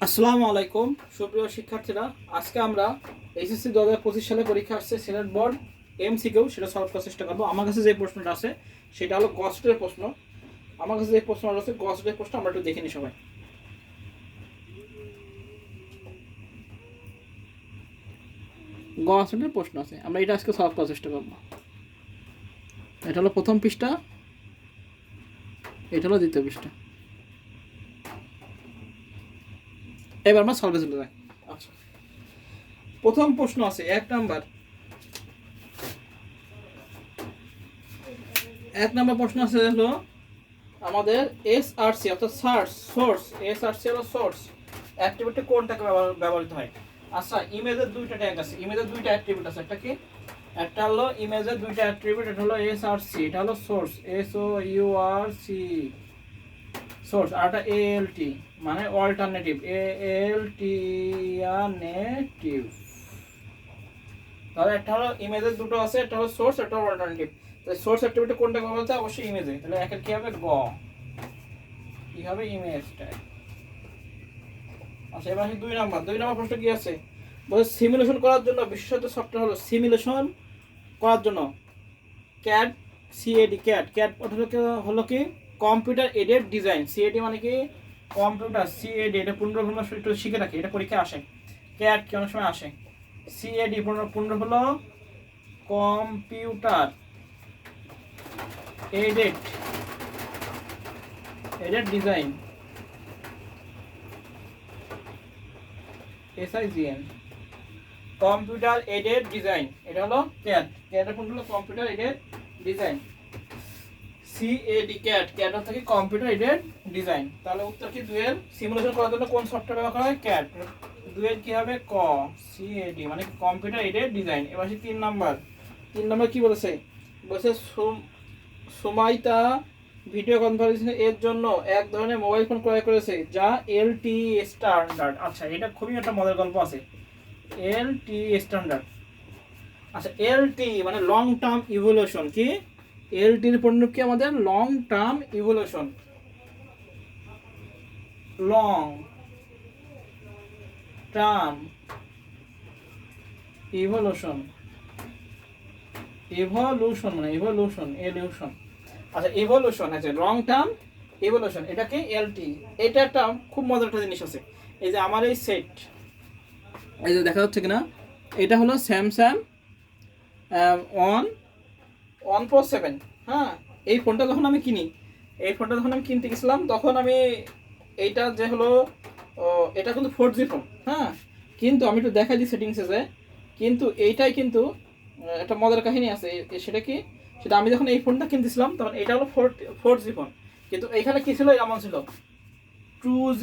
আসসালামু আলাইকুম সুপ্রিয় শিক্ষার্থীরা, আজকে আমরা এইচএসসি 2025 সালে পরীক্ষা আসছে সিলেট বোর্ড এমসিকিউ সেটা সলভ করার চেষ্টা করবো। আমার কাছে যে প্রশ্নটা আছে সেটা হলো গসটের প্রশ্ন। আমার কাছে যে প্রশ্নটা আছে গসটের প্রশ্ন আমরা একটু দেখে নিই সবাই। গসটের প্রশ্ন আছে, আমরা এটা আজকে সলভ করার চেষ্টা করবো। এটা হলো প্রথম পৃষ্ঠা, এটা হলো দ্বিতীয় পৃষ্ঠা। এবার আমরা সলভে চলে যাই। আচ্ছা, প্রথম প্রশ্ন আছে 1 নাম্বার। 1 নাম্বার প্রশ্ন আছে হলো আমাদের এসআরসি অর্থাৎ সোর্স। এসআরসি হলো সোর্স অ্যাট্রিবিউটে কোনটাকে ব্যবহৃত হয়? আচ্ছা, ইমেজের দুইটা ট্যাগ আছে, ইমেজের দুইটা অ্যাট্রিবিউট আছে। একটা কি? একটা হলো ইমেজের দুইটা অ্যাট্রিবিউট, এটা হলো এসআরসি, এটা হলো সোর্স, SOURC সোর্স, আর একটা ALT মানে অল্টারনেটিভ, ALTernative। তাহলে একটা হলো ইমেজের দুটো আছে, একটা হলো সোর্স, একটা হলো অল্টারনেটিভ। তাহলে সোর্স অ্যাট্রিবিউটে কোনটা ব্যবহৃত হয়? অবশ্যই ইমেজে। তাহলে একের কি হবে? কি হবে? Image tag. আচ্ছা, এবার 2 নাম্বার প্রশ্ন কি আছে? বলে সিমুলেশন করার জন্য বিশেষত সফটওয়্যার হলো সিমুলেশন করার জন্য ক্যাড, ক্যাড হলো কি কম্পিউটার এডেড ডিজাইন। সিএডি মানে কি কম্পিউটার, সিএডি এটা পুনর্ভ্রমণ একটু শিখে রাখি, এটা পরীক্ষায় আসে। ক্যাড কি অনেক সময় আসে। সিএডি পূর্ণ হলো computer aided design, SIGN computer aided design. এটা হলো ক্যাড কোন হলো কম্পিউটার এডেড ডিজাইন, ক্যাড অর্থ কি কম্পিউটার এডেড ডিজাইন। তাহলে উত্তর কি 2 এর সিমুলেশন করার জন্য কোন সফটওয়্যার ব্যবহার করা হয়? ক্যাড। 2 এর কি হবে? CAD মানে কম্পিউটার এডেড ডিজাইন। এবার 3 নাম্বার কি বলেছে? বলেছে সুমাইতা ভিডিও কনফারেন্সিং এর জন্য এক ধরনের মোবাইল ফোন ক্রয় করেছে যা LTE স্ট্যান্ডার্ড। আচ্ছা, এটা খুবই একটা মজার গল্প আছে। LTE standard. আচ্ছা, LTE মানে লং টার্ম ইভলিউশন। কি LTE এর পূর্ণরূপ কি আমাদের? Long term evolution. Long term evolution illusion. আচ্ছা, ইভলিউশন আছে লং টার্ম ইভলিউশন, এটা কি LTE। এটা একটা খুব মজার একটা জিনিস আছে। এই যে আমার এই সেট, এই যে দেখা যাচ্ছে কিনা, এটা হলো স্যামসাং ওয়ান প্রো 7। হ্যাঁ, এই ফোনটা যখন আমি কিনতে গেছিলাম তখন আমি এইটা যে হলো এটা কিন্তু 4G ফোন। হ্যাঁ, কিন্তু আমি একটু দেখাই দিই সেটিংসে যে কিন্তু এইটাই কিন্তু একটা মজার কাহিনী আছে। সেটা কি? সেটা আমি যখন এই ফোনটা কিনতেছিলাম তখন এটা হলো 4G ফোন, কিন্তু এইখানে কি ছিল? এমন ছিল 2G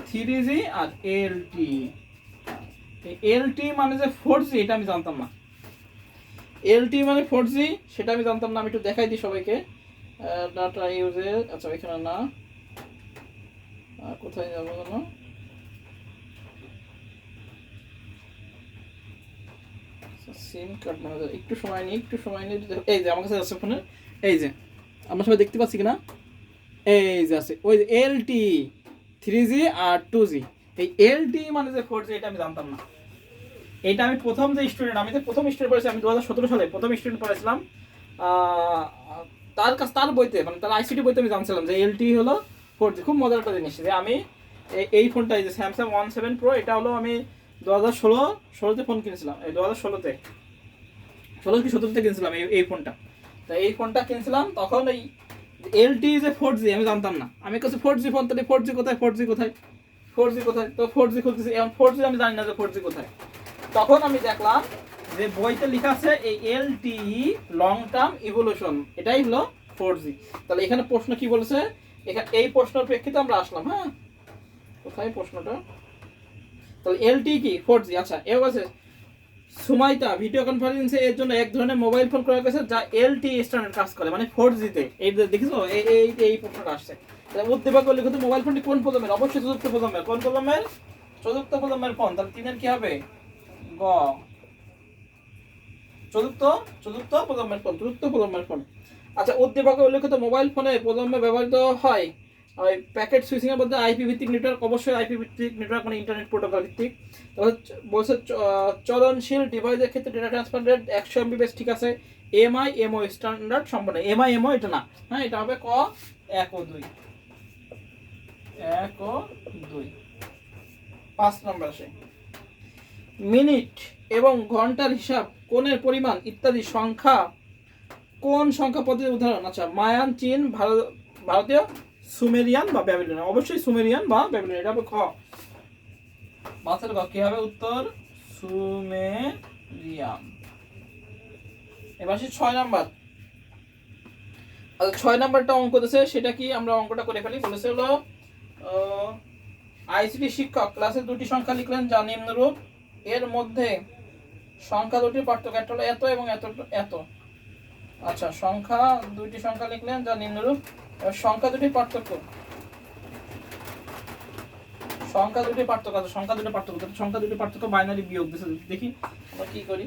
3G আর LTE মানে যে 4G এটা আমি জানতাম না। LTE মানে 4G সেটা আমি জানতাম না। আমি একটু দেখাই দিই সবাইকে। ডাটা ইউজের, আচ্ছা এখানে না, কোথায় যাবো জানো? সিম কার্ড ম্যানেজার, একটু সময় নিই। এই যে আমার কাছে আছে ফোনে, এই যে আমরা সবাই দেখতে পাচ্ছি কিনা, এই যে আছে ওই যে LTE 3G আর 2G। এই LTE মানে যে 4G এটা আমি জানতাম না। এটা আমি প্রথম যে স্টুডেন্ট, আমি যে প্রথম স্টুডেন্ট পড়েছি, আমি 2017 সালে প্রথম স্টুডেন্ট পড়েছিলাম। তার বইতে মানে তার ICT বইতে আমি জানছিলাম যে LTE হলো 4G। খুব মজার একটা জিনিস যে আমি এই ফোনটা, এই যে স্যামসাং 17 প্রো, এটা হলো আমি 2016 ফোন কিনেছিলাম। এই 2016 কি 17 কিনেছিলাম এই ফোনটা। তো এই ফোনটা কিনেছিলাম তখন এই LTE যে 4G আমি জানতাম না। আমি কাছে 4G ফোন, তাহলে 4G কোথায়? তো 4G খুলতেছি, এখন 4G আমি জানি না যে 4G কোথায়। তখন আমি দেখলাম যে বইতে লেখা আছে এই LTE লং টার্ম ইভলিউশন, এটাই হলো 4G। তাহলে এখানে প্রশ্ন কি বলেছে? এখানে এই প্রশ্নের প্রেক্ষিতে আমরা আসলাম। হ্যাঁ, কোথায় প্রশ্নটা? তাহলে LTE কি? 4G। আচ্ছা, এবার আছে সুমাইতা ভিডিও কনফারেন্সে এর জন্য এক ধরনের মোবাইল ফোন ক্রয় করেছে যা LTE স্ট্যান্ডার্ড কাজ করে, মানে 4G তে। এই দেখিছো, এই প্রশ্নটা আসছে। উদ্দীপক লিখিত মোবাইল ফোনটি কোন প্রজন্মের? অবশ্যই চতুর্থ প্রজন্মের। কোন প্রজন্মের? চতুর্থ প্রজন্মের ফোন। তাহলে 3 এর কি হবে? গ চতুর্থ প্রজন্মের ফোন। আচ্ছা, উদ্দীপকে উল্লেখিত মোবাইল ফোনে প্রজন্মে ব্যবহৃত হয় ওই প্যাকেট সুইচিং এর মধ্যে আইপি ভিত্তিক নেটওয়ার্ক, অবশ্যই আইপি ভিত্তিক নেটওয়ার্ক মানে ইন্টারনেট প্রোটোকল ভিত্তিক। তাহলে বলছে চলনশীল ডিভাইসের ক্ষেত্রে ডেটা ট্রান্সফার রেট 100 Mbps, ঠিক আছে। এমআই এমও স্ট্যান্ডার্ড সম্পন্ন, এমআই এমও এটা না, হ্যাঁ এটা হবে ক 1 ও 2, 1 ও 2। 5 নম্বর আসে মিনিট এবং ঘন্টার হিসাব, কোণের পরিমাণ ইত্যাদি সংখ্যা কোন সংখ্যা পদ্ধতির উদাহরণ? আচ্ছা, মায়ান, চীন, ভারতীয়, সুমেরিয়ান বা ব্যাবিলনিয়ান। অবশ্যই সুমেরিয়ান বা ব্যাবিলনিয়ান, এটা হবে খ। বাচ্চার ক কি হবে উত্তর? সুমেরিয়ান। এবার আসি 6 নাম্বার। আচ্ছা 6 নাম্বারটা অঙ্ক দিয়েছে, সেটা কি আমরা অঙ্কটা করে ফেলি। বলেছে হলো আইসিটি শিক্ষক ক্লাসে দুটি সংখ্যা লিখলেন যা নিম্নরূপ, এর মধ্যে সংখ্যা দুটির পার্থক্য, একটা হলো এত এবং এত এত। আচ্ছা, দুইটি সংখ্যা লিখলেন যা নিম্নরূপ, সংখ্যা দুটির পার্থক্য, সংখ্যা দুটির পার্থক্য বাইনারি বিয়োগ দিছে। দেখি আমরা কি করি।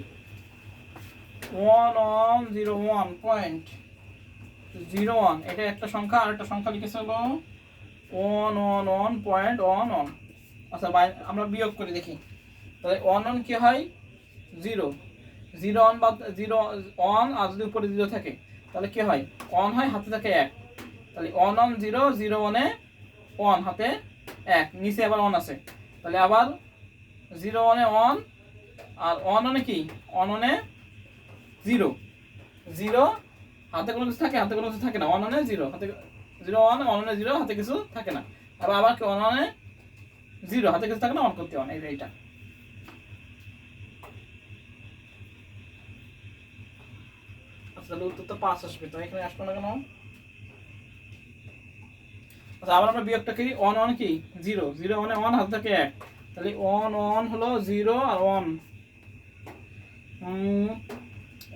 1101.01, এটা একটা সংখ্যা, আর একটা সংখ্যা লিখেছে হলো 111.11। আচ্ছা আমরা বিয়োগ করে দেখি, তাহলে 11 কি হয় 0, 01 বা 01, আর যদি উপরে 0 থাকে তাহলে কি হয় 1 হয়, হাতে থাকে 1, তাহলে 11 0, 01 এ 1, হাতে 1, নিচে আবার 1 আছে, তাহলে আবার 01 এ 1, আর 11 এ কি 11 এ 0, 0 হাতে কোনো কিছু থাকে, হাতে কোনো কিছু থাকে না, 11 এ 0, হাতে 01 11 এ 0, হাতে কিছু থাকে না, আবার 11 এ 0, হাতে কিছু থাকে না, 1 করতে 1, এইটা। আচ্ছা তাহলে উত্তর তো 5 আসবে, তো এখানে আসবে না কেন? আচ্ছা আবার আমরা বিয়োগটা করি, 1 1 কি 0, 0 1 এ 1, হাতে থাকে 1, তাহলে 1 1 হলো 0 আর 1,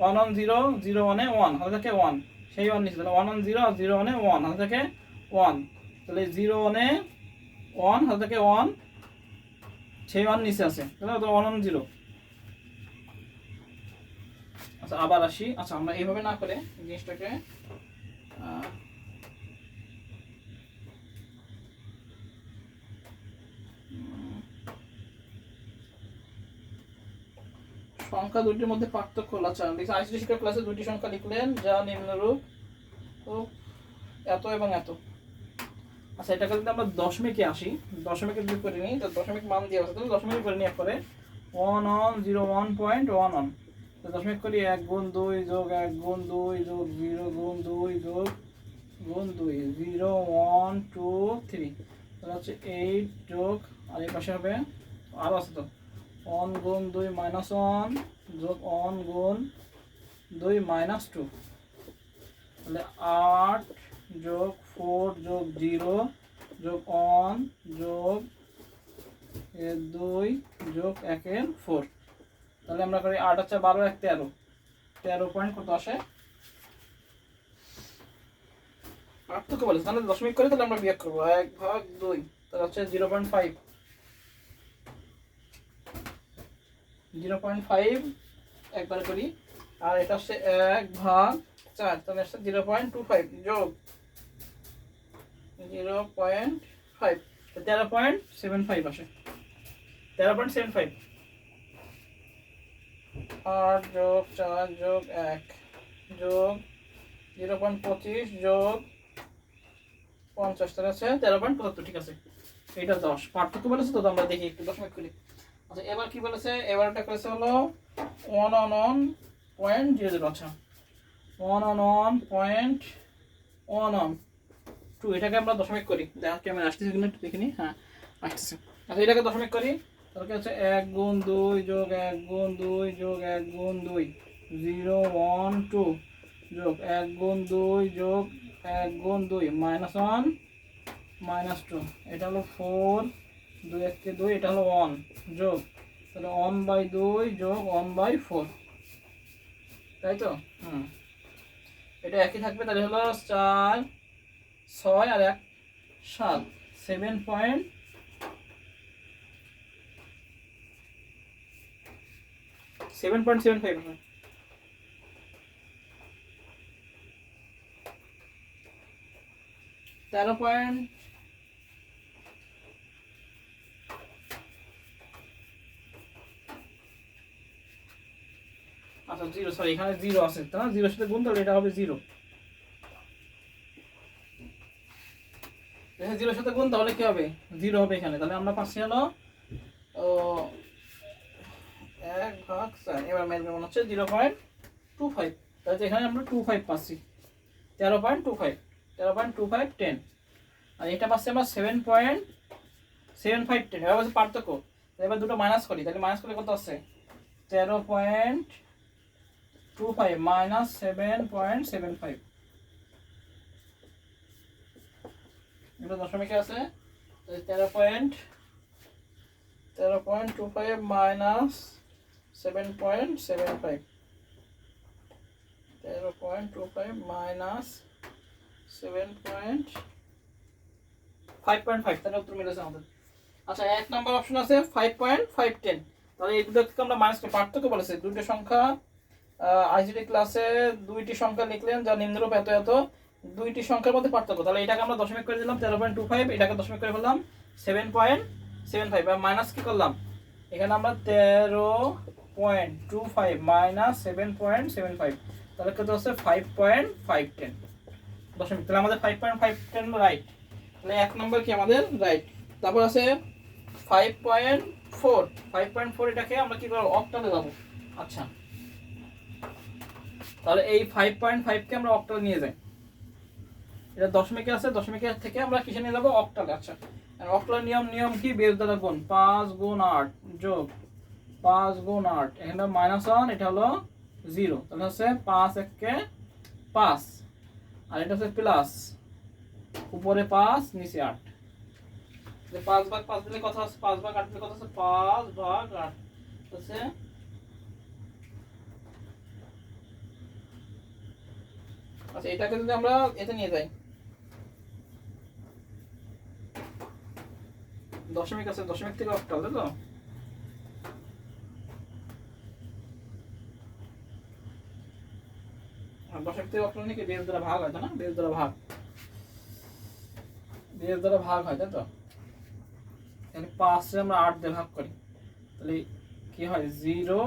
1 1 0, 0 1 এ 1, হাতে থাকে 1, সেই 1 নিচে, তাহলে 1 1 0 আর 0 1 এ 1, হাতে থাকে 1, তাহলে 0 1 এ 1, হাতে থাকে 1, সেই 1 নিচে আছে, তাহলে 1 1 0। আচ্ছা আবার আসি, আচ্ছা আমরা এইভাবে না করে জিনিসটাকে সংখ্যা দুটির মধ্যে পার্থক্য হলো। আচ্ছা আইসিটি শিক্ষক ক্লাসে দুটি সংখ্যা লিখলেন যা নিম্নরূপ, তো এত এবং এত। আচ্ছা এটাকে যদি আমরা দশমিকে আসি, দশমিকে যদি করে নিই, তো দশমিক মান দিয়ে আছে, তাহলে দশমিক করে নিই একবারে 1101.11, তো দশমিক করি 1 গুণ 2 যোগ 1 গুণ 2 যোগ 0 গুণ 2 যোগ গুণ 2, 0 1 2 3, তাহলে হচ্ছে 8 যোগ, আর এই পাশে হবে আরও আছে তো 1 গুণ 2 মাইনাস 1 যোগ 1 গুণ 2 মাইনাস 2, তাহলে 8 যোগ 4 যোগ 0 যোগ 1 যোগ 2 যোগ 1 এর 4, তাহলে আমরা করি 8 হচ্ছে 12 1 13, 13 পয়েন্ট কত আসে পার্থক্য বলে, তাহলে দশমিক করে তাহলে আমরা বিয়োগ করবো 1/2, তাহলে হচ্ছে 0.5, 0.5 একবার করি, আর এটা হচ্ছে 1/4, তাহলে হচ্ছে 0.25 যোগ 0.5, 13.75 আসে, 13.75, 8 যোগ 4 যোগ 1 যোগ 0.25 যোগ 50, তাহলে হচ্ছে 13.75, ঠিক আছে। এটা 10 পার্থক্য বলেছে, তো আমরা দেখি একটু দশমিক করি। আচ্ছা এবার কি বলেছে, এবারটা করেছে হলো 111.00, আচ্ছা 111.112, এটাকে আমরা দশমিক করি, দেখি আমি আসতেছি কিনা একটু দেখিনি, হ্যাঁ আসতেছে। আচ্ছা এটাকে দশমিক করি, তাহলে হচ্ছে 1 গুণ 2 যোগ 1 গুণ 2 যোগ 1 গুণ 2, 0 1 2 যোগ 1 গুণ 2 যোগ 1 গুণ 2 মাইনাস 1 মাইনাস 2, এটা হলো 4 2 1 কে 2, এটা হলো 1 যোগ, তাহলে 1/2 যোগ 1/4, তাই তো এটা একই থাকবে, তাহলে হলো 4 6 আর 1 7, 7.75। 13 পয়েন্ট আচ্ছা 0, সরি এখানে 0 আছে তাই না, 0 সাথে গুণ তাহলে এটা হবে 0, 0 সাথে গুণ তাহলে কি হবে 0 হবে এখানে। তাহলে আমরা পাচ্ছি হলো 1/4। এবার মেজর মনে হচ্ছে 0.25, তাহলে এখানে আমরা 25 পাচ্ছি, 13.25, 10। আর এটা পাচ্ছি আমরা 7.7510। এবার হচ্ছে পার্থক্য, এবার দুটো মাইনাস করি, তাহলে মাইনাস করলে কত আছে 13.25 মাইনাস 7.75, এটা দশমিকে আছে 13.25 মাইনাস 7.75, 13.25 মাইনাস 7.5.5, তাহলে উত্তর মিলেছে আমাদের। আচ্ছা এক নাম্বার অপশন আছে 5.510, তাহলে এই দুটো থেকে আমরা মাইনাস করে পার্থক্য বলেছে, দুটো সংখ্যা আইসিটি ক্লাসে দুইটি সংখ্যা লিখলেন যা নিম্নরূপ এত এত, দুইটি সংখ্যার মধ্যে পার্থক্য, তাহলে এটাকে আমরা দশমিক করে দিলাম 13.25, এটাকে দশমিক করে ফেললাম 7.75, আর মাইনাস কি করলাম এখানে আমরা 13.25 মাইনাস 7.75, তাহলে কত হচ্ছে 5.510 দশমিক, তাহলে আমাদের 5.510 রাইট, তাহলে এক নম্বর কি আমাদের রাইট। তারপর আছে 5.4, এটাকে আমরা কি করব অক্টালে যাব। আচ্ছা তাহলে এই 5.5 কে আমরা অক্টালে নিয়ে যাই, এটা দশমিকে আছে, দশমিকের থেকে আমরা কিসে নিয়ে যাব অক্টালে। আচ্ছা অক্টালের নিয়ম কি, বেস দ্বারা গুণ, 5 গুণ 8 যোগ 5 গুণ 8, এখানে -1, এটা হলো 0, তাহলে হচ্ছে 5 একে 5, আর এটা হচ্ছে প্লাস উপরে 5 নিচে 8, 5/5 দিলে কত আছে, 5/8 দিলে কত আছে 5/8 হচ্ছে। আচ্ছা এটাকে যদি আমরা এতে নিয়ে যাই, দশমিক আছে, দশমিক থেকে অক্টাল, তাই তো দশমিক থেকে অক্টাল নিয়ে বেস দ্বারা ভাগ হয়, তাই না, বেস দ্বারা ভাগ হয়, তাই তো। তাহলে 5 রে আমরা 8 দিয়ে ভাগ করি, তাহলে কি হয় 0,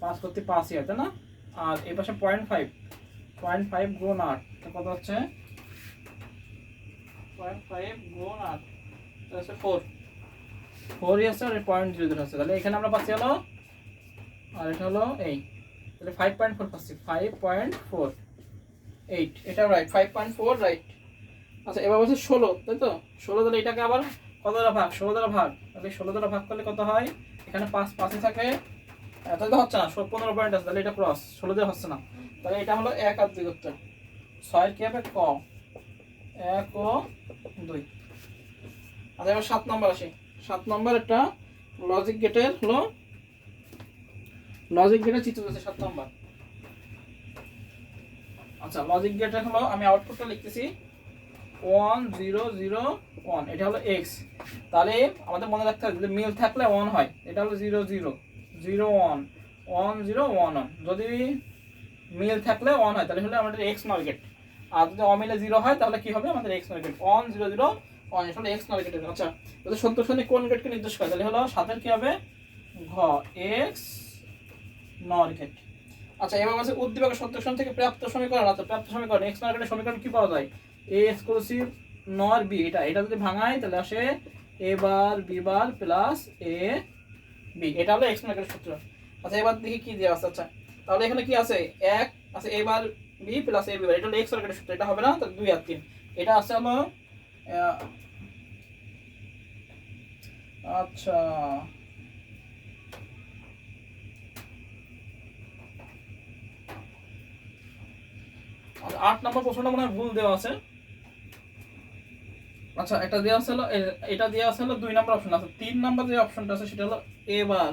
5 করতে 5ই হয়, তাই না। আর এই পাশে 0.5 গুণ 8, কত হচ্ছে 0.5 গুণ 8, তাহলে 4ই আছে, আর 0.00 আছে, তাহলে এখানে আমরা পাচ্ছি হলো, আর এটা হলো এই, তাহলে 5.4 পাচ্ছি, 5.48, এটা রাইট, 5.4 রাইট। আচ্ছা এবার বলছে 16, তাই তো 16, তাহলে এটাকে আবার কত দ্বারা ভাগ, 16 দ্বারা ভাগ, তাহলে 16 দ্বারা ভাগ করলে কত হয়, এখানে 5ই থাকে, তাহলে তো হচ্ছে না, 15 পয়েন্ট আছে, তাহলে এটা ক্রস, 16 দিয়ে হচ্ছে না, তাহলে এটা হলো 1 আর 2 উত্তর, 6 কি হবে ক, 1 ও 2। আচ্ছা এবার 7 নম্বর আসি, 7 নম্বর একটা লজিক গেটের হলো, লজিক গেটের চিত্র আছে 7 নম্বর। আচ্ছা লজিক গেটের হলো, আমি আউটপুটটা লিখতেছি 1 0 0 1, এটা হলো x, তাহলে আমাদের মনে রাখতে হবে যদি মিল থাকলে 1 হয়, এটা হলো 0 0 0 1 1 0 1 1, যদি মিল থাকলে 1 হয় তাহলে হলো আমাদের x নর গেট, আর যদি অমিলে 0 হয় তাহলে কি হবে আমাদের x নর গেট, 1 0 0 1, এটা হলো x নর গেট। আচ্ছা তাহলে সত্য সন্ধি কোন গেটকে নির্দেশ করে, তাহলে হলো 7 কি হবে ঘ, x নর গেট। আচ্ছা এবার আছে উদ্দীপক সত্য সন্ধি থেকে প্রাপ্ত সমীকরণ, আচ্ছা প্রাপ্ত সমীকরণ x নর গেটের সমীকরণ কি পাওয়া যায়, a এক্সক্লুসিভ নর b, এটা যদি ভাঙাই তাহলে আসে a bar b bar plus a b, এটা হলো x নর গেটের সূত্র। আচ্ছা এবার দেখি কি দেওয়া আছে। আচ্ছা তাহলে এখানে কি আছে 1 আছে, a bar b plus a b বার, এটা হলো x নর গেটের সূত্র, এটা হবে না, তাহলে 2 আর 3, এটা আছে হলো আচ্ছা 8 নম্বর প্রশ্নটা মনে হয় ভুল দেওয়া আছে। আচ্ছা এটা দেওয়া আছে হলো, এটা দেওয়া আছে হলো 2 নম্বর অপশন আছে, 3 নম্বর যে অপশনটা আছে সেটা হলো a bar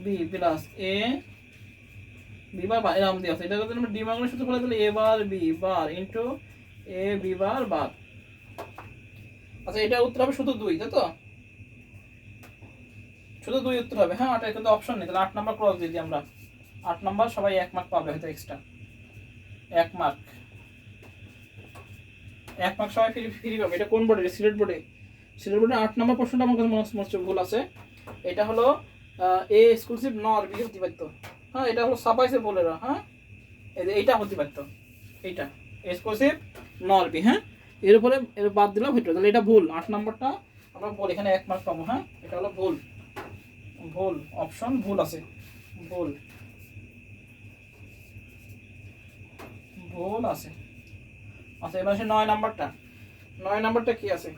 b plus a b বার এরকম দেওয়া আছে, এটা যদি আমরা ডিমাগনের সূত্র ফেলে দিলে a bar b bar into a b বার বার। আচ্ছা এটা উত্তর হবে শুধু 2, তাই তো, শুধু 2 উত্তর হবে। হ্যাঁ এটা কিন্তু অপশন নেই, তাহলে 8 নম্বর ক্রস দিয়ে দিই আমরা, 8 নম্বর সবাই 1 মার্ক পাবে, হয়তো এক্সট্রা 1 মার্ক। 1 মার্ক সবাই ফ্রি ফ্রি পাবে। এটা কোন বোর্ডে? সিলেট বোর্ডে। সিলেট বোর্ডে 8 নম্বর প্রশ্নটা আমার কাছে মনে হচ্ছে ভুল আছে। এটা হলো এ এক্সক্লুসিভ নর বি হতে পারতো। হ্যাঁ, এটা হলো সাপাইসে বলেরা। হ্যাঁ, এই যে এইটা হতে পারতো, এইটা এক্সক্লুসিভ নর বি। হ্যাঁ, এর উপরে এর বাদ দিলাম ভিতরে, তাহলে এটা ভুল। 8 নম্বরটা আমরা বল, এখানে 1 মার্ক পাবো। হ্যাঁ, এটা হলো ভুল, ভুল অপশন, ভুল আছে, ভুল, ভুল আছে। আচ্ছা, এবার আসে 9 নাম্বারটা। 9 নাম্বারটা কি আছে?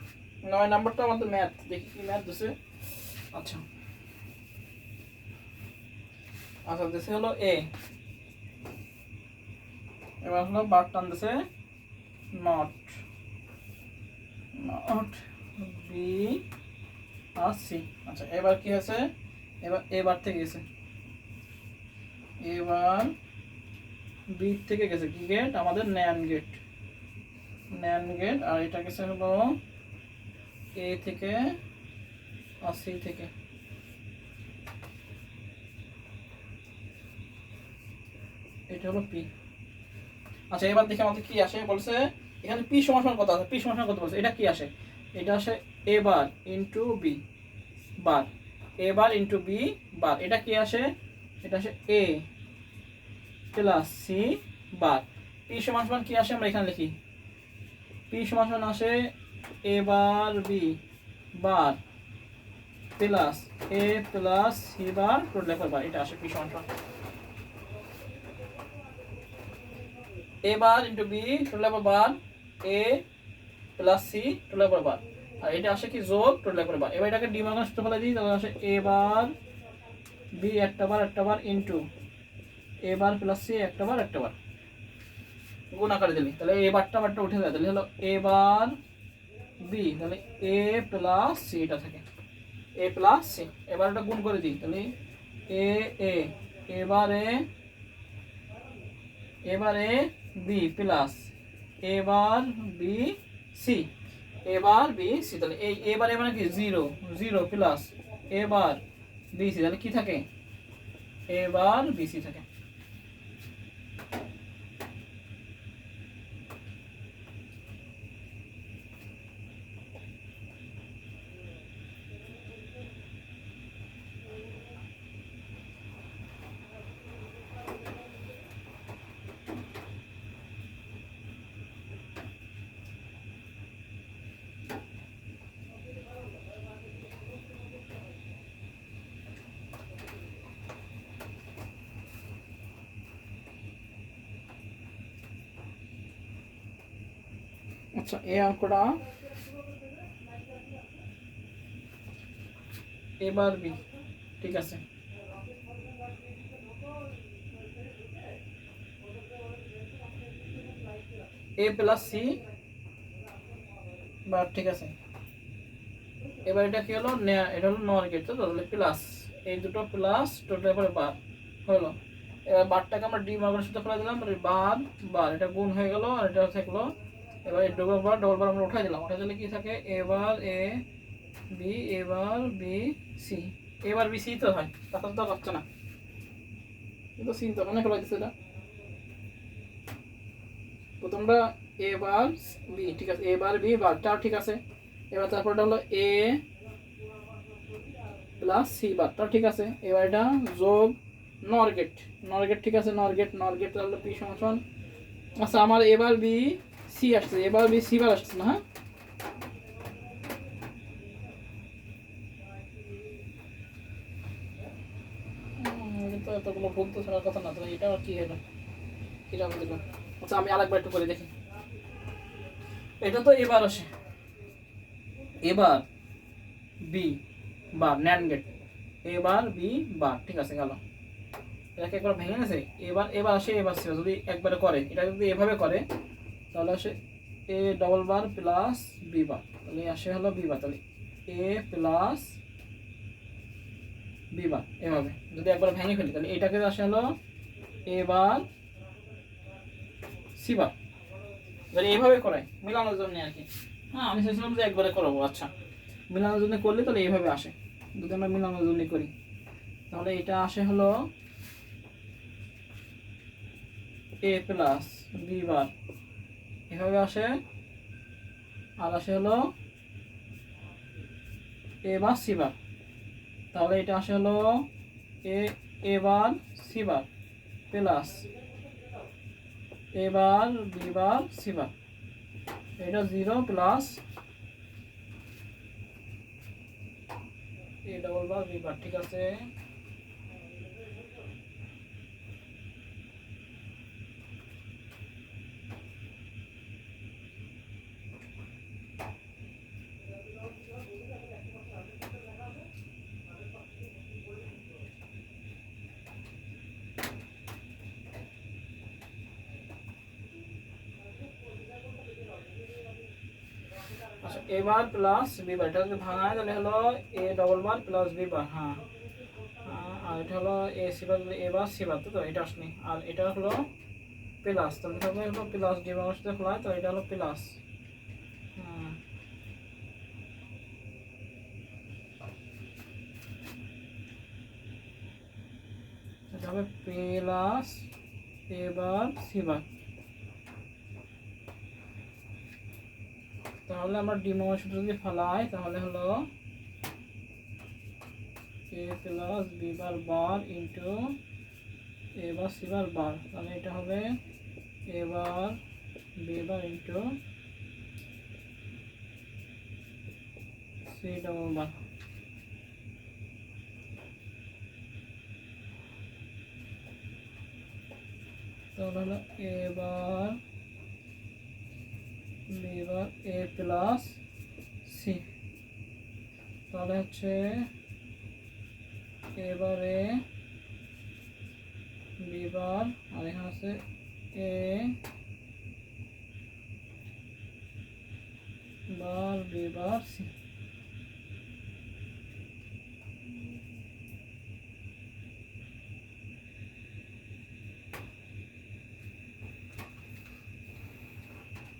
9 নাম্বারটা আমাদের ম্যাথ, দেখি কি ম্যাথ দিছে। আচ্ছা আচ্ছা, দিছে হলো এ, এবার হলো বার টান দিছে নট, নট বি আর সি। আচ্ছা, এবার কি আছে? এবার এবার থেকে গেছে, এবার বি থেকে গেছে কি গেট? আমাদের ন্যান গেট, ন্যান গেট। আর এটা গেছে হলো এ থেকে আর সি থেকে। এটা হলো পি। আচ্ছা, এবার দেখি আমাদের কি আসে। বলছে এখানে পি সমান কত আছে, পি সমান কত বলছে। এটা কি আসে? এটা আসে A bar into B bar, A bar into B বার। এটা কি আসে? এটা আসে A plus C bar. P সমান কি আসে? আমরা এখানে লিখি, পি সমান আসে A bar B bar plus A plus C bar total বার। এটা আসে পি সমান এ bar into B total bar, A plus C total বার। আর এটা আসে কি? যোগ টোটাল বার। এবার এটাকে ডিমার্গান সূত্র ফেলে দিই, তাহলে আসে এ বার বি একটা বার into A bar plus C একটা বার গুণ আকারে দিলি, তাহলে এ বারটা উঠে যায়, তাহলে হলো এ বার বি, তাহলে এ প্লাস সি এটা থাকে, এ প্লাস সি। এবার এটা গুণ করে দিই, তাহলে এ এ এবারে এবারে বি প্লাস এবার বি সি, এবার বি সি। তাহলে এই এবারে মানে কি? 0 0 প্লাস এবার বি সি, তাহলে কি থাকে? এবার বি সি থাকে। আচ্ছা, এই অঙ্কটা এবার বি, ঠিক আছে। এ প্লাস সি বার, ঠিক আছে। এবার এটা কি হলো? এটা হলো নর গেট, তো তাহলে প্লাস এই দুটো প্লাস টোটাল পরে বার হলো। এবার বারটাকে আমরা ডি মার্গানের সাথে ফেলে দিলাম, বার বার, এটা গুণ হয়ে গেল আর এটা থাকলো। এবার এই ডবল বার আমরা উঠাই দিলাম, উঠাই দিলে কি থাকে? এবার এ বি, এবার বি সি, এবার বি সি তো হয়, তাহলে তো পাচ্ছে না, কিন্তু চিন্তা মনে ফেলা দিচ্ছে এটা প্রথমটা এবার বি, ঠিক আছে, এবার বি বারটাও ঠিক আছে। এবার তারপরটা হলো এ প্লাস সি বারটাও ঠিক আছে। এবার এটা যোগ নরগেট, নরগেট ঠিক আছে, নরগেট তাহলে পি সমান। আচ্ছা, আমার এবার বি সি আসছে, এবার বি সি বার আসছে না? হ্যাঁ, কিন্তু এতগুলো ভুল তো শোনার কথা না, তাহলে এটা আর কি হলো? কিরকম দিল? আচ্ছা, আমি আরেকবার একটু করে দেখি। এটা তো এবার আসে, এবার বি বার ন্যান্ড গেট, এবার বি বার, ঠিক আছে গেল। এটাকে একবার ভেঙে গেছে। এবার এবার আসে এবার সি, যদি একবারে করে, এটা যদি এভাবে করে তাহলে আসে A double bar plus B bar, তাহলে আসে হলো বি বার, তাহলে এ প্লাস বি বার। এভাবে যদি একবার ভেঙে ফেলি তাহলে এটাকে আসে হলো এ বার সি বার। এবার এইভাবে করাই মেলানোর জন্য আর কি। হ্যাঁ, আমি চাইছিলাম যে একবারে করাবো। আচ্ছা, মেলানোর জন্য করলে তাহলে এইভাবে আসে, যদি আমরা মেলানোর জন্য করি তাহলে এটা আসে হলো এ প্লাস বি বার, এভাবে আসে আর আসে হলো এ বার সি বার, তাহলে এটা আসে হলো A A bar C bar plus A bar B bar C bar, এটা 0 plus A double bar B bar. ঠিক আছে, আচ্ছা এ বার প্লাস বি বার, এটা যদি ভাঙায় তাহলে হলো A double bar plus B bar. হ্যাঁ, আর এটা হলো A C bar, A bar C বার, তো এটা আসেনি। আর এটা হলো প্লাস, তাহলে হবে হলো প্লাস ডি বাংলার সাথে খোলা, তো এটা হলো প্লাস। হ্যাঁ, এটা হবে plus A bar C bar. তাহলে আমরা ডি বাংলার সাথে যদি ফেলাই তাহলে হলো A plus B bar bar into A bar C bar bar, তাহলে এটা হবে A bar B bar into C double bar. তাহলে হলো A bar B bar A plus C, তাহলে হচ্ছে এবারে বি বার আর এখানে আছে এ বার বি বার সি।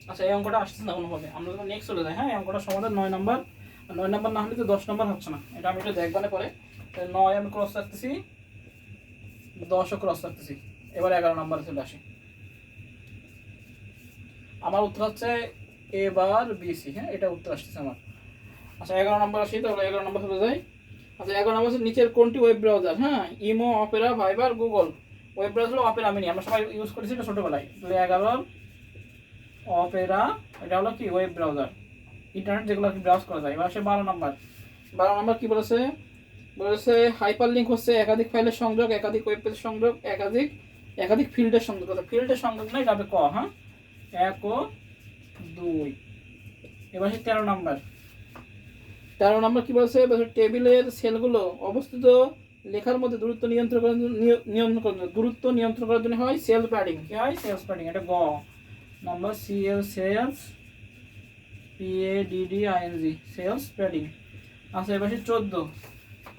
আচ্ছা এই অঙ্কটা আসছে না কোনোভাবে, আমরা তো নেক্সট চলে যাই। হ্যাঁ, এই অঙ্কটা সমাধান 9 নাম্বার, 9 নাম্বার না হলে তো 10 নাম্বার হচ্ছে না, এটা আমি একটু দেখবানে পরে। 9 আমি ক্রস রাখতেছি, 10ও ক্রস রাখতেছি, এবার 11 নাম্বারে চলে আসি। আমার উত্তর হচ্ছে এ বার বি সি। হ্যাঁ, এটা উত্তর আসতেছে আমার। আচ্ছা 11 নাম্বার আসি, তাহলে 11 নাম্বার চলে যাই। আচ্ছা 11 নাম্বার হচ্ছে নিচের কোনটি ওয়েব ব্রাউজার? হ্যাঁ, imo, Opera, Viber, Google. Web browser হলো অপেরা মিনি, আমরা সবাই ইউজ করেছি এটা ছোটবেলায়। তাহলে 11 অপেরা, এটা হলো কি ওয়েব ব্রাউজার, ইন্টারনেট যেগুলো কি ব্রাউজ করা যায়। এবার আসে 12 নাম্বার। 12 নাম্বার কি বলেছে? বলেছে হাইপার লিঙ্ক হচ্ছে একাধিক ফাইলের সংযোগ, একাধিক ওয়েব পেজের সংযোগ, একাধিক ফিল্ডের সংযোগ। ফিল্ডের সংযোগ না, এটা হবে ক। হ্যাঁ, 1 ও 2। এবার আসে 13 নাম্বার। 13 নাম্বার কি বলেছে? টেবিলের সেলগুলো অবস্থিত লেখার মধ্যে দূরত্ব নিয়ন্ত্রণ করার জন্য হয় সেল প্যাডিং। কি হয়? Cells padding. এটা গ number, CL cells PADDING cells padding. আচ্ছা এবার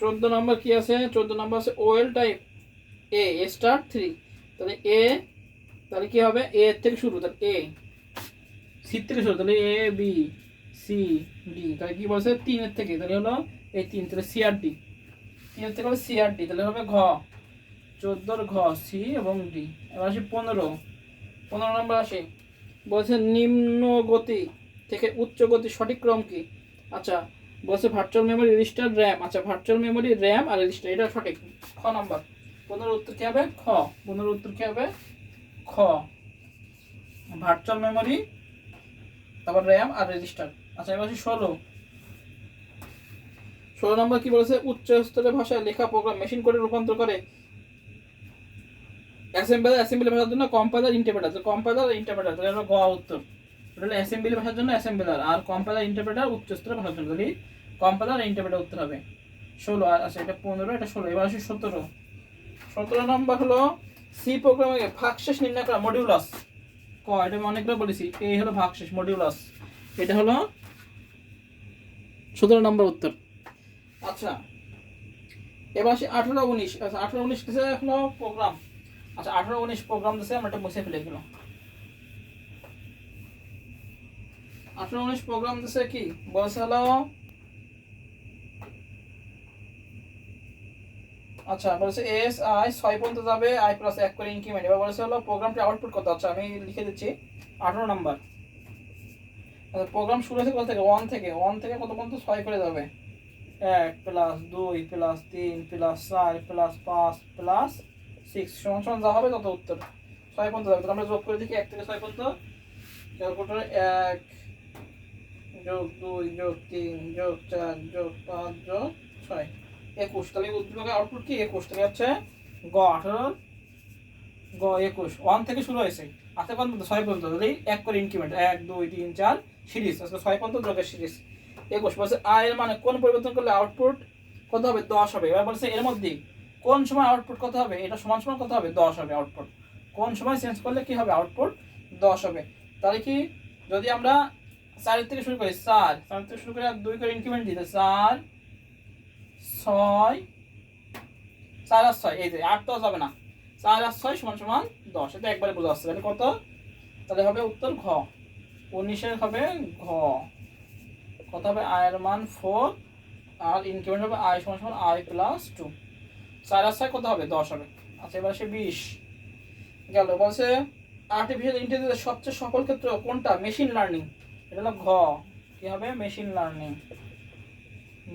14 নাম্বার কি আছে? 14 নাম্বার আছে ওয়েল টাইপ এ স্টার 3। তাহলে এ, তাহলে কি হবে? এ থেকে শুরু, তাহলে এ সি থেকে শুরু, তাহলে এ বি সি ডি। তাহলে কি বলছে? 3 থেকে, তাহলে হলো এই 3, তাহলে সি আর ডি। 3 থেকে হলো সি আর ডি, তাহলে হবে ঘ। 14 ঘ সি এবং ডি। এবার আসি 15 নম্বর আসি। বলছে নিম্ন গতি থেকে উচ্চ গতি সঠিক ক্রম কি? আচ্ছা বলছে ভার্চুয়াল মেমোরি, রেজিস্টার, র্যাম। আচ্ছা ভার্চুয়াল মেমোরি, র্যাম আর রেজিস্টার, এটা সঠিক। খ নাম্বার 15 উত্তর কি হবে? খ। 15 উত্তর কি হবে? খ, ভার্চুয়াল মেমোরি, তারপর র্যাম আর রেজিস্টার। আচ্ছা এবার 16 নম্বর কি বলেছে? উচ্চ স্তরের ভাষায় লেখা প্রোগ্রাম মেশিন কোডে রূপান্তর করে অ্যাসেম্বলি ভাষার জন্য কম্পাইলার, ইন্টারপ্রেটার। কম্পাইলার আর ইন্টারপ্রেটার, তাহলে হলো গ উত্তর। এটা হলো অ্যাসেম্বলি ভাষার জন্য অ্যাসেম্বলার, আর কম্পাইলার ইন্টারপ্রেটার উচ্চ স্তরের ভাষার জন্য, তাহলে কম্পাইলার আর ইন্টারপ্রেটার উত্তর হবে 16। আচ্ছা এটা 15, এটা 16। এবার আসি 17 নম্বর হলো সি প্রোগ্রামিং এ ভাগশেষ নির্ণয় করা মডিউলাস। ক, এটা আমি অনেকবার বলেছি, এই হলো ভাগশেষ মডিউলাস, এটা হলো 17 নম্বর উত্তর। আচ্ছা এবার আসি 18 19। আচ্ছা 18 19 কিসে হলো? প্রোগ্রাম। আচ্ছা 18 19 প্রোগ্রাম দিছে, আমরা এটা মুছে ফেলে গেল। 18 19 প্রোগ্রাম দিছে কি বলছে হলো? আচ্ছা বলছে এস আই 6 পর্যন্ত যাবে, আই প্লাস 1 করে ইনক্রিমেন্ট। এবার বলছে হলো প্রোগ্রামটি আউটপুট কত? আচ্ছা আমি লিখে দিচ্ছি 18 নাম্বার। আচ্ছা প্রোগ্রাম শুরু হয়েছে কোথা থেকে, ওয়ান থেকে কত পর্যন্ত 6 করে যাবে, 1 plus 2 plus 3 plus 4 plus 5 plus 6 সমান সমান যা হবে তত উত্তর 6 পর্যন্ত যাবে। তাহলে আমরা যোগ করে দেখি 1 থেকে 6 পর্যন্ত। ক্যালকুলেটরে 1 যোগ 2 যোগ 3 যোগ 4 যোগ 5 যোগ 6 21। তাহলে উদ্দীপকের আউটপুট কি 21। তাহলে হচ্ছে গ 18 গ 21 1 থেকে শুরু হয়েছে আচ্ছা পর্যন্ত 6 পর্যন্ত, তাহলে 1 করে ইনক্রিমেন্ট 1 2 3 4 সিরিজ আজকে 6 পর্যন্ত যোগের সিরিজ 21 বলছে আয় এর মানে কোন পরিবর্তন করলে আউটপুট কত হবে 10 হবে। এবার বলছে এর মধ্যে কোন সময় আউটপুট কত হবে, এটা সমান সমান কত হবে 10 হবে আউটপুট, কোন সময় চেঞ্জ করলে কি হবে আউটপুট 10 হবে। তাহলে কি যদি আমরা 4 থেকে শুরু করি 4 থেকে শুরু করে 2 করে ইনক্রিমেন্ট দিতে 4 6 4 আর 6 এই যে 8 তো যাবে না, 4 আর 6 সমান সমান 10, এটা একবারে বোঝা যাচ্ছে। তাহলে কত, তাহলে হবে উত্তর ঘ 19 হবে ঘ। কত হবে আয়ের মান 4 আর ইনক্রিমেন্ট হবে আই সমান সমান আই প্লাস 2, 4 আর 6 কত হবে 10 হবে। আচ্ছা এবার সে 20 গেল। বলছে আর্টিফিশিয়াল ইন্টেলিজেন্সের সবচেয়ে সফল ক্ষেত্র কোনটা, মেশিন লার্নিং। এটা হলো ঘ, কি হবে মেশিন লার্নিং,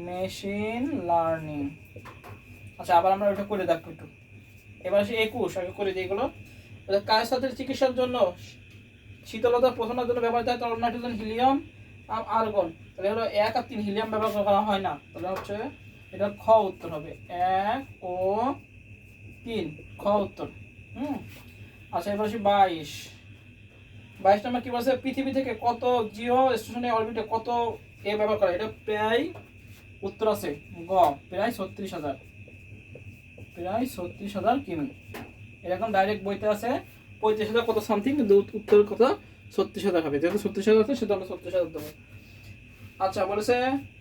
মেশিন লার্নিং। আচ্ছা আবার আমরা ওটা করে দেখবো একটু। এবার সে 21 আগে করে দিই এগুলো। কায়সাতের চিকিৎসার জন্য শীতলতা প্রশমনের জন্য ব্যবহৃত হয় তরল নাইট্রোজেন হিলিয়াম আর্গন। তাহলে হলো 1 আর 3 হিলিয়াম ব্যবহার করা হয় না, তাহলে হচ্ছে এটা খ উত্তর হবে 1 ও 3 খ উত্তর। আচ্ছা এবার আসি 22 নম্বর কি বলছে, পৃথিবী থেকে কত জিও স্টেশনে অরবিটে কত এ ব্যবহার করে, এটা প্রায় উত্তর আছে গ প্রায় 36,000, প্রায় 36,000 কিমি। এরকম ডাইরেক্ট বইতে আছে 35,000 কত সামথিং, কিন্তু উত্তর কত 36,000 হবে, যেহেতু 36,000 আছে সেটা আমরা 36,000 দেবো। আচ্ছা বলেছে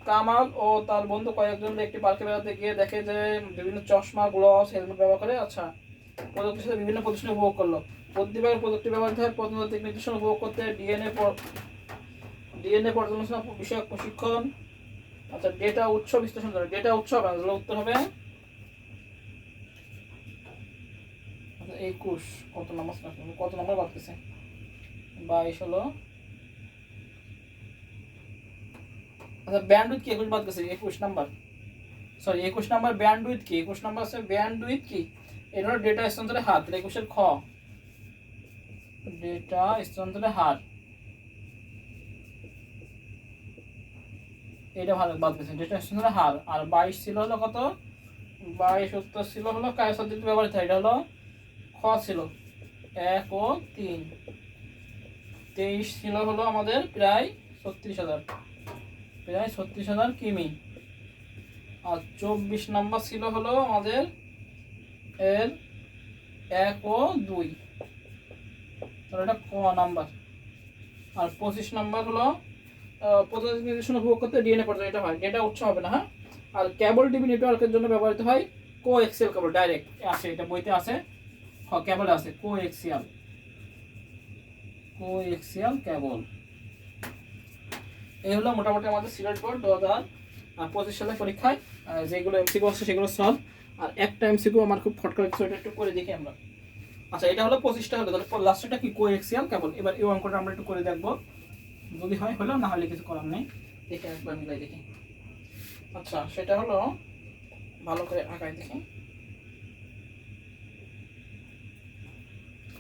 কামাল ও তার বন্ধু কয়েকজন একটি পার্কে বেড়াতে গিয়ে দেখে যে বিভিন্ন চশমা গ্লাভস হেলমেট ব্যবহার করে আচ্ছা প্রযুক্তির সাথে বিভিন্ন প্রদর্শনী উপভোগ করলো। প্রতিবার প্রযুক্তি ব্যবহৃত হয় প্রত্নতাত্ত্বিক নিদর্শন উপভোগ করতে, ডিএনএ পর্যালোচনা বিষয়ক প্রশিক্ষণ। আচ্ছা ডেটা উৎস বিশ্লেষণ করে, ডেটা উৎস হবে উত্তর হবে 21 কত নম্বর বাড়তেছে 22 হলো। আচ্ছা ব্যান্ডউইথ কি 21 বাদ গেছে 21 নাম্বার, সরি 21 নাম্বার ব্যান্ডউইথ কি, 21 নাম্বার আছে ব্যান্ডউইথ কি, এটা হলো ডেটা স্থানান্তরের হার। 21 এর খ ডেটা স্থানান্তরের হার, এটা ভালো বাদ গেছে ডেটা স্থানান্তরের হার। আর 22 ছিল হলো কত, 22 উত্তর ছিল হলো কায়সাত ব্যবহৃত হয়, এটা হলো খ ছিল 1 ও 3। 23 ছিল হলো আমাদের প্রায় 36,000, প্রায় 36,000 কিমি। আর 24 নাম্বার ছিল হলো আমাদের এর 1 ও 2, তাহলে এটা ক নাম্বার। আর 25 নাম্বার হলো প্রতিনিধি নির্দেশন উপভোগ করতে ডিএনএ পর্যায়ে এটা হয়, ডেটা উৎস হবে না। হ্যাঁ আর কেবল টিভি নেটওয়ার্কের জন্য ব্যবহৃত হয় কো এক্সিয়াল কেবল, ডাইরেক্ট আছে এটা বইতে আছে কেবল আছে কো এক্সিয়াল কেবল। এই হলো মোটামুটি আমাদের সিলেট বোর্ড 2025 সালের পরীক্ষায় যেগুলো এমসিকিউ আছে সেগুলো সলভ। আর একটা এমসিকিউ আমার খুব ফট করে একটু করে দেখি আমরা। আচ্ছা এটা হলো 25টা হলো, তাহলে লাস্টটা কি কো এক্সিয়াল কেবল। এবার এই অঙ্কটা আমরা একটু করে দেখবো, যদি হয় হলো, না হলে কিছু করার নেই, দেখে একবার মিলাই দেখি। আচ্ছা সেটা হলো ভালো করে আঁকায় দেখি।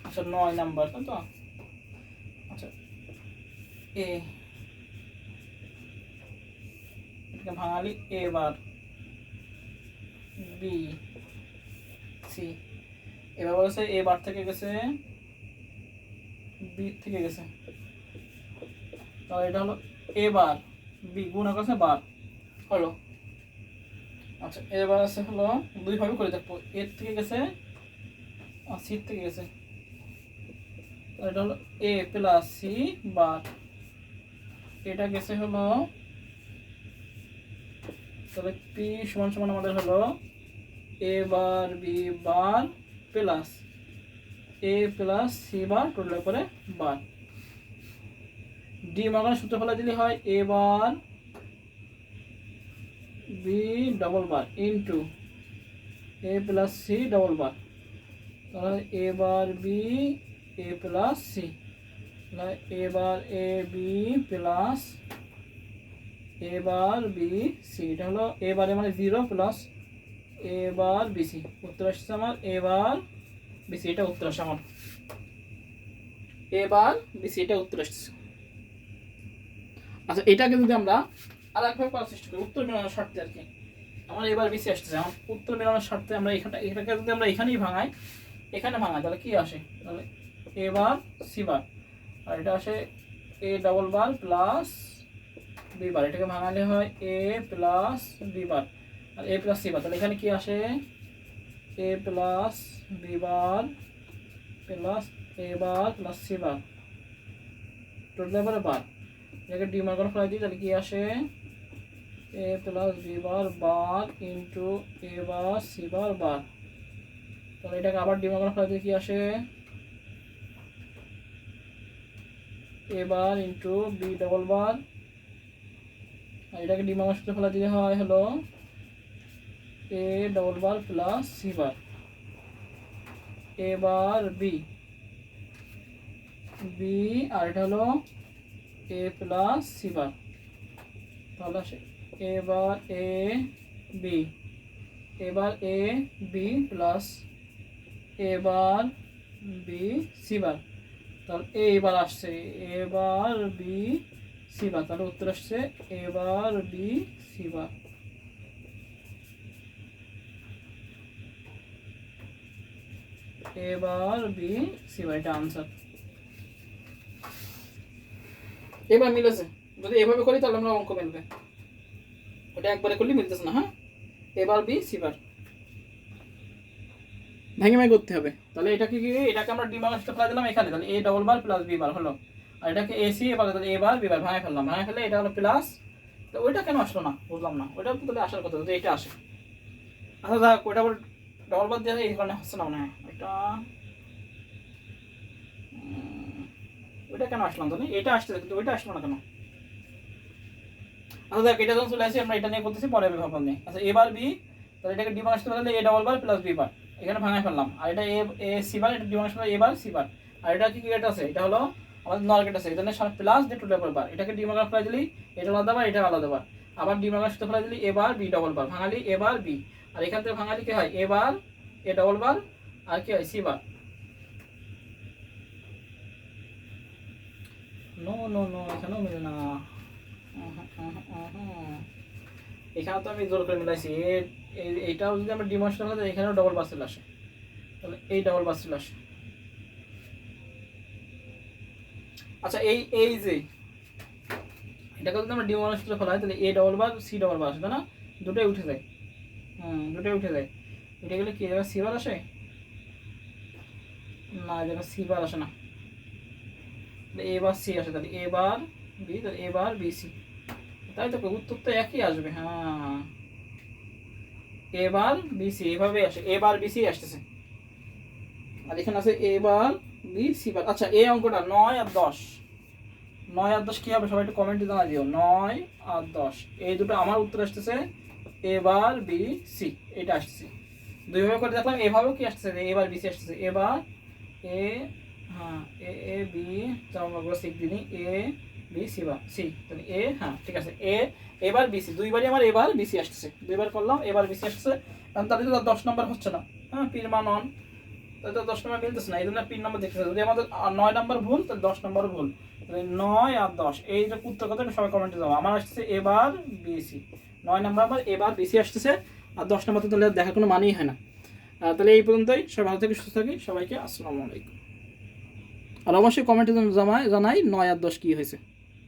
আচ্ছা 9 নাম্বার তো। আচ্ছা এ এটাকে ভাঙালি এ বার বি সি, এবার বলেছে এ বার থেকে গেছে বি থেকে গেছে, তাহলে এটা হলো এ বার বি গুণ আছে বার হলো। আচ্ছা এবার আছে হলো দুই ভাবে করে দেখবো, এর থেকে গেছে আর সি থেকে গেছে, এটা হলো এ প্লাস সি বার, এটা গেছে হলো তাহলে পি সমান সমান আমাদের হলো A bar B bar plus A plus C bar total করে বার। ডি মাগানো সূত্র ফেলা দিলে হয় A bar B double bar into A plus C double bar, তাহলে A bar B A plus C A bar A B plus A bar B C, এটা হলো A বারে মানে 0 plus A bar B C, উত্তর আসছে আমার এ bar B C, এটা উত্তর আসছে আমার এ বার বি সি, এটা উত্তর আসছে। আচ্ছা এটাকে যদি আমরা আর একভাবে করার চেষ্টা করি উত্তর মেলানোর স্বার্থে আর কি, আমার এবার বেশি আসতেছে, আমার উত্তর মেলানোর স্বার্থে আমরা এটাকে যদি আমরা এখানেই ভাঙাই, এখানে ভাঙাই তাহলে কি আসে, তাহলে এ বার সি বার, আর এটা আসে A double bar plus B bar, এটাকে ভাঙালে হয় এ প্লাস বি বার আর এ প্লাস সি বার, তাহলে এখানে কি আসে A plus B bar plus A bar plus C bar, total এবারে বার, এটাকে ডিমার্গন ফেলাই দিই, তাহলে কি আসে A plus B bar bar into A bar C bar bar, তাহলে এটাকে আবার ডিমার্গন ফেলাই দিলে কি আসে A bar into B double বার, আর এটাকে ডিমার্গন সূত্রে ফেলাই দিলে হয় হলো A double bar plus C bar, A bar B B আর এটা হলো এ প্লাস সি বার, তাহলে আসে এবার এ বি, এবার এ বি প্লাস এবার বি সি বার, তাহলে এবার আসছে এবার বি সি বার, তাহলে উত্তর আসছে এবার বি সি বার। এবার বি সি বার, এটা আনসার। এবার মিলেছে, যদি এভাবে করি তাহলে আমরা অঙ্ক মিলবে, ওটা একবারে করলে মিলতেছে না। হ্যাঁ এবার বি সি বার ভেঙে ভেঙে করতে হবে, তাহলে এটাকে কি এটাকে আমরা ডিমার্গন সূত্রে ফেলে দিলাম এখানে, তাহলে A double bar plus B bar হলো, আর এটাকে এ সি এবার তাহলে এ বার বি বার ভাঙে ফেললাম, ভাঙে ফেলে এটা হলো প্লাস, তো ওইটা কেন আসলো না বুঝলাম না, ওইটা তো তাহলে আসার কথা যদি এটা আসে। আচ্ছা দেখ ওইটা আবার ডবল বার দিয়ে এই কারণে হচ্ছে না মনে হয়, ওইটা ওইটা কেন আসলাম তাহলে, এটা আসছে কিন্তু ওইটা আসলো না কেন। আচ্ছা দেখ এটা যখন চলে আসছে আমরা এটা নিয়ে করতেছি পরে বিভাজন নিয়ে। আচ্ছা এবার বি, তাহলে এটাকে ডিমার্গন আসতে পারলে A double bar plus B bar, এখানে ভাঙায় ফেললাম, আর এটা এ এ সি বার, এটা ডিমার্গন আসতে এ বার সি বার, আর এটা কি গেট আছে, এটা হলো আমাদের নর গেট আছে, এখানে প্লাস দিয়ে টু ডবল বার, এটাকে ডিমার্গন ফেলাই দিলি এটা আলাদা বার এটা আলাদা বার, আবার ডিমার্গন আসতে ফেলাই দিলি এ বার বি ডবল বার, ভাঙালি এ বার বি, আর এখান থেকে ভাঙালি কি হয় এ বার এ ডবল বার আর কি হয় C bar. No no no এখানেও মিলে না, এখানে তো আমি জোর করে মিলাইছি, এইটাও যদি আমরা ডিমার্গন হয় এখানেও ডবল বার চলে আসে, তাহলে এই ডবল বার চলে আসে। আচ্ছা এই এই যে এটাকে যদি আমরা ডিমার্গন সূত্রে ফেলাই তাহলে A double bar C double bar আসে, তাই না, দুটোই উঠে যায়, দুটোই উঠে যায়, এটা গেলে কি জায়গা সি বার আসে না, জায়গা সি বার আসে না, এ বার সি আসে, তাহলে এ বার বি, তাহলে এ বার বি সি, তাই তো উত্তর তো একই আসবে। হ্যাঁ এবার বিসি এভাবে আসে, এবার বিসি আসতেছে, আর এখানে আছে এবার বি সি বার। আচ্ছা এই অঙ্কটা 9 আর 10, 9 আর 10 কি হবে সবাই একটু কমেন্টে জানা দিও, 9 আর 10 এই দুটো আমার উত্তর আসতেছে এবার বি সি, এটা আসতেছে দুইভাবে করে দেখলাম, এভাবেও কি আসতেছে এবার বি সি আসতেছে, এবার এ হ্যাঁ এ এ বি আমরা সিক দিনি এ বি সি বা সি, তাহলে এ হ্যাঁ ঠিক আছে এ এবার বিসি, দুইবারই আমার এবার বিসি আসতেছে, দুইবার করলাম এবার বিসি আসতেছে, কারণ তাদের তো 10 নম্বর হচ্ছে না, হ্যাঁ পিন মান অন, তাহলে তো 10 নম্বর মিলতেছে না, এই জন্য পিন নম্বর দেখতে হবে, যদি আমাদের 9 নম্বর ভুল তাহলে 10 নম্বর ভুল, তাহলে 9 আর 10 এই যে উত্তর কথা সবাই কমেন্টে যাবো, আমার আসতেছে এবার বিসি, 9 নম্বর আমার এবার বিসি আসতেছে, আর 10 নম্বর তো তাহলে দেখার কোনো মানেই হয় না। তাহলে এই পর্যন্তই, সবাই ভালো থেকে সুস্থ থাকি, সবাইকে আসসালামু আলাইকুম, আর অবশ্যই কমেন্টে জানাই 9 আর 10 কী হয়েছে।